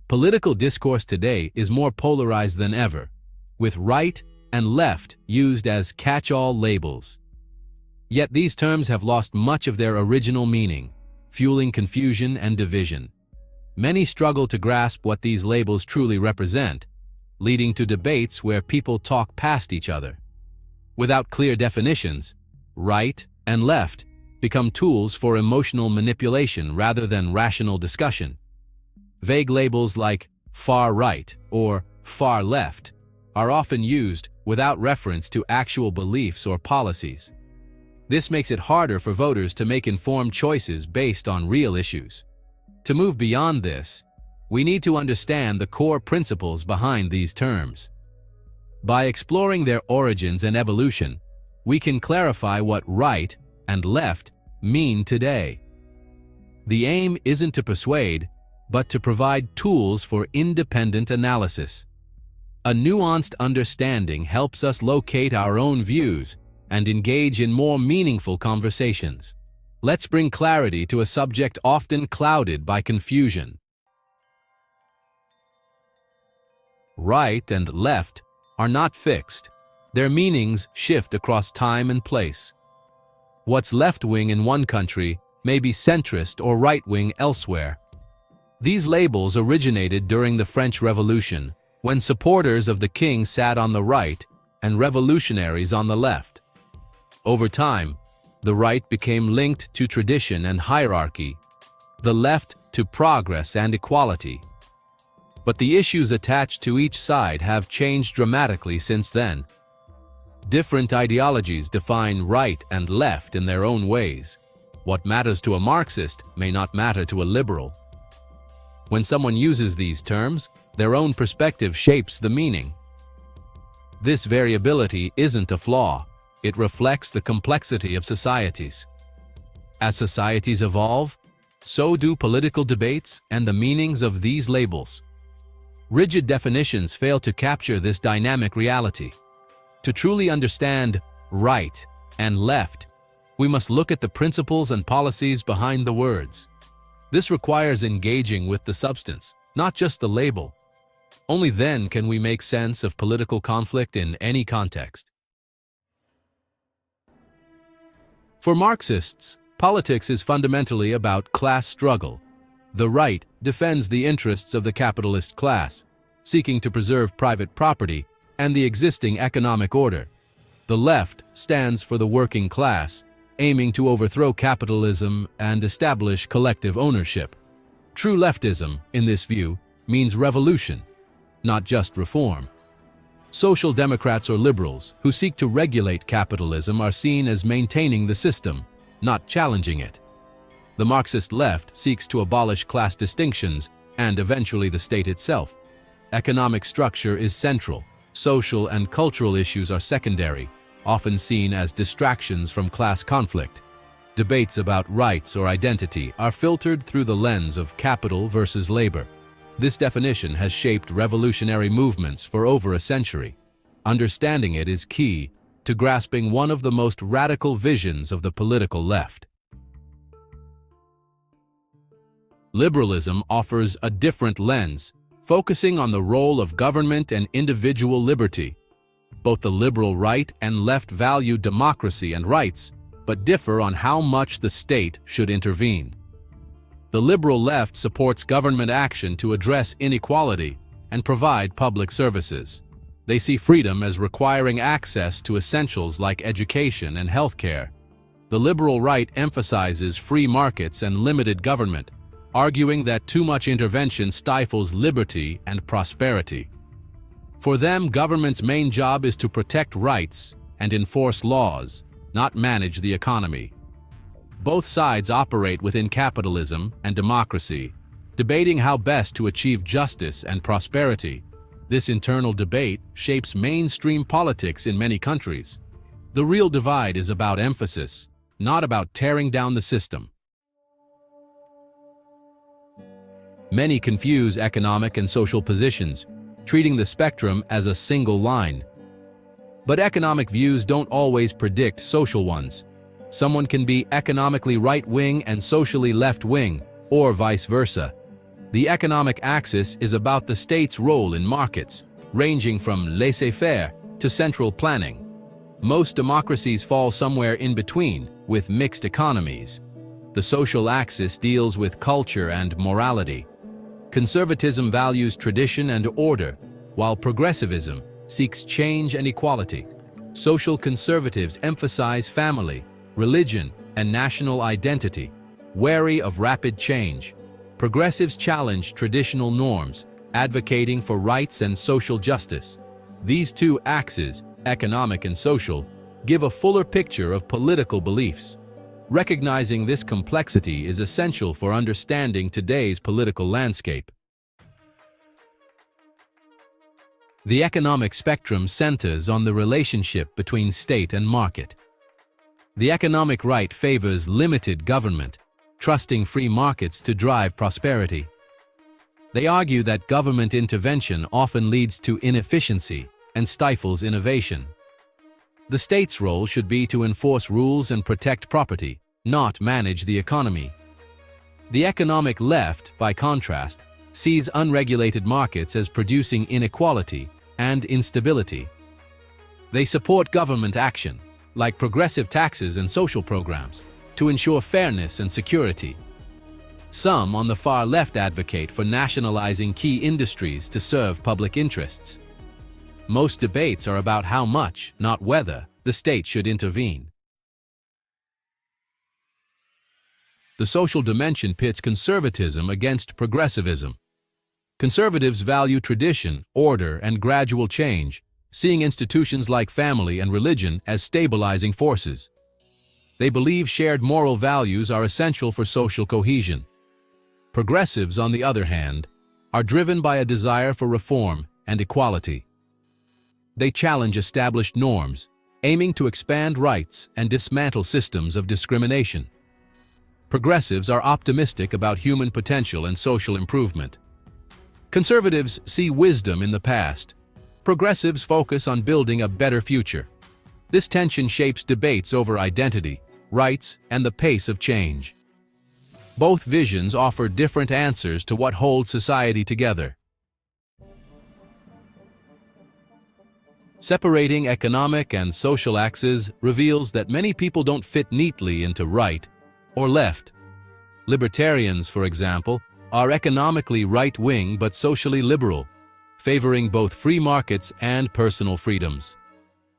Political discourse today is more polarized than ever, with right and left used as catch-all labels. Yet these terms have lost much of their original meaning, fueling confusion and division. Many struggle to grasp what these labels truly represent, leading to debates where people talk past each other. Without clear definitions, right and left become tools for emotional manipulation rather than rational discussion. Vague labels like far right or far left are often used without reference to actual beliefs or policies. This makes it harder for voters to make informed choices based on real issues. To move beyond this, we need to understand the core principles behind these terms. By exploring their origins and evolution, we can clarify what right and left mean today. The aim isn't to persuade, but to provide tools for independent analysis. A nuanced understanding helps us locate our own views and engage in more meaningful conversations. Let's bring clarity to a subject often clouded by confusion. Right and left are not fixed. Their meanings shift across time and place. What's left-wing in one country may be centrist or right-wing elsewhere. These labels originated during the French Revolution, when supporters of the king sat on the right and revolutionaries on the left. Over time, the right became linked to tradition and hierarchy, the left to progress and equality. But the issues attached to each side have changed dramatically since then. Different ideologies define right and left in their own ways. What matters to a Marxist may not matter to a liberal. When someone uses these terms, their own perspective shapes the meaning. This variability isn't a flaw. It reflects the complexity of societies. As societies evolve, so do political debates and the meanings of these labels. Rigid definitions fail to capture this dynamic reality. To truly understand right and left, we must look at the principles and policies behind the words. This requires engaging with the substance, not just the label. Only then can we make sense of political conflict in any context. For Marxists, politics is fundamentally about class struggle. The right defends the interests of the capitalist class, seeking to preserve private property and the existing economic order. The left stands for the working class, aiming to overthrow capitalism and establish collective ownership. True leftism, in this view, means revolution, not just reform. Social democrats or liberals who seek to regulate capitalism are seen as maintaining the system, not challenging it. The Marxist left seeks to abolish class distinctions and eventually the state itself. Economic structure is central. Social and cultural issues are secondary, often seen as distractions from class conflict. Debates about rights or identity are filtered through the lens of capital versus labor. This definition has shaped revolutionary movements for over a century. Understanding it is key to grasping one of the most radical visions of the political left. Liberalism offers a different lens, focusing on the role of government and individual liberty. Both the liberal right and left value democracy and rights, but differ on how much the state should intervene. The liberal left supports government action to address inequality and provide public services. They see freedom as requiring access to essentials like education and healthcare. The liberal right emphasizes free markets and limited government, arguing that too much intervention stifles liberty and prosperity. For them, government's main job is to protect rights and enforce laws, not manage the economy. Both sides operate within capitalism and democracy, debating how best to achieve justice and prosperity. This internal debate shapes mainstream politics in many countries. The real divide is about emphasis, not about tearing down the system. Many confuse economic and social positions, treating the spectrum as a single line. But economic views don't always predict social ones. Someone can be economically right-wing and socially left-wing, or vice versa. The economic axis is about the state's role in markets, ranging from laissez-faire to central planning. Most democracies fall somewhere in between, with mixed economies. The social axis deals with culture and morality. Conservatism values tradition and order, while progressivism seeks change and equality. Social conservatives emphasize family, religion, and national identity, wary of rapid change. Progressives challenge traditional norms, advocating for rights and social justice. These two axes, economic and social, give a fuller picture of political beliefs. Recognizing this complexity is essential for understanding today's political landscape. The economic spectrum centers on the relationship between state and market. The economic right favors limited government, trusting free markets to drive prosperity. They argue that government intervention often leads to inefficiency and stifles innovation. The state's role should be to enforce rules and protect property, not manage the economy. The economic left, by contrast, sees unregulated markets as producing inequality and instability. They support government action, like progressive taxes and social programs, to ensure fairness and security. Some on the far left advocate for nationalizing key industries to serve public interests. Most debates are about how much, not whether, the state should intervene. The social dimension pits conservatism against progressivism. Conservatives value tradition, order, and gradual change, seeing institutions like family and religion as stabilizing forces. They believe shared moral values are essential for social cohesion. Progressives, on the other hand, are driven by a desire for reform and equality. They challenge established norms, aiming to expand rights and dismantle systems of discrimination. Progressives are optimistic about human potential and social improvement. Conservatives see wisdom in the past. Progressives focus on building a better future. This tension shapes debates over identity, rights, and the pace of change. Both visions offer different answers to what holds society together. Separating economic and social axes reveals that many people don't fit neatly into right or left. Libertarians, for example, are economically right-wing but socially liberal, favoring both free markets and personal freedoms.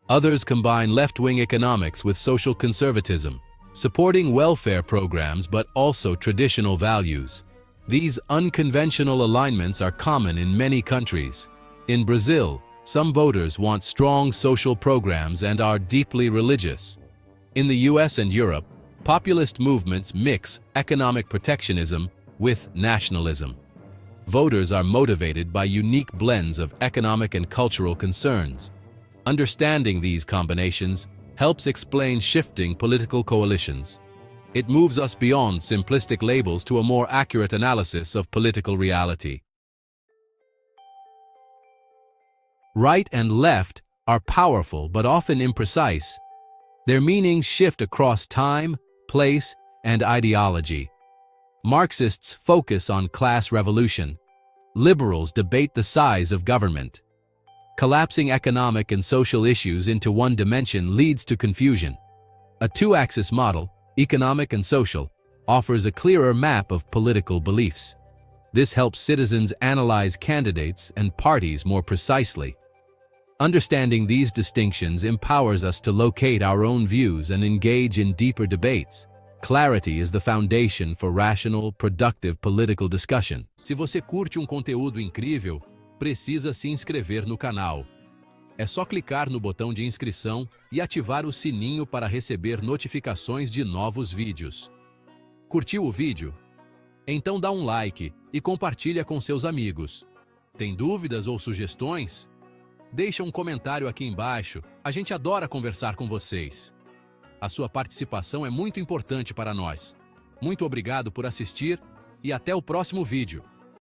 Others combine left-wing economics with social conservatism, supporting welfare programs but also traditional values. These unconventional alignments are common in many countries. In Brazil, some voters want strong social programs and are deeply religious. In the US and Europe, populist movements mix economic protectionism with nationalism. Voters are motivated by unique blends of economic and cultural concerns. Understanding these combinations helps explain shifting political coalitions. It moves us beyond simplistic labels to a more accurate analysis of political reality. Right and left are powerful but often imprecise. Their meanings shift across time, place, and ideology. Marxists focus on class revolution. Liberals debate the size of government. Collapsing economic and social issues into one dimension leads to confusion. A two-axis model, economic and social, offers a clearer map of political beliefs. This helps citizens analyze candidates and parties more precisely. Understanding these distinctions empowers us to locate our own views and engage in deeper debates. Clarity is the foundation for rational, productive political discussion. Se você curte conteúdo incrível, precisa se inscrever no canal. É só clicar no botão de inscrição e ativar o sininho para receber notificações de novos vídeos. Curtiu o vídeo? Então dá um like e compartilha com seus amigos. Tem dúvidas ou sugestões? Deixa um comentário aqui embaixo, a gente adora conversar com vocês. A sua participação é muito importante para nós. Muito obrigado por assistir e até o próximo vídeo.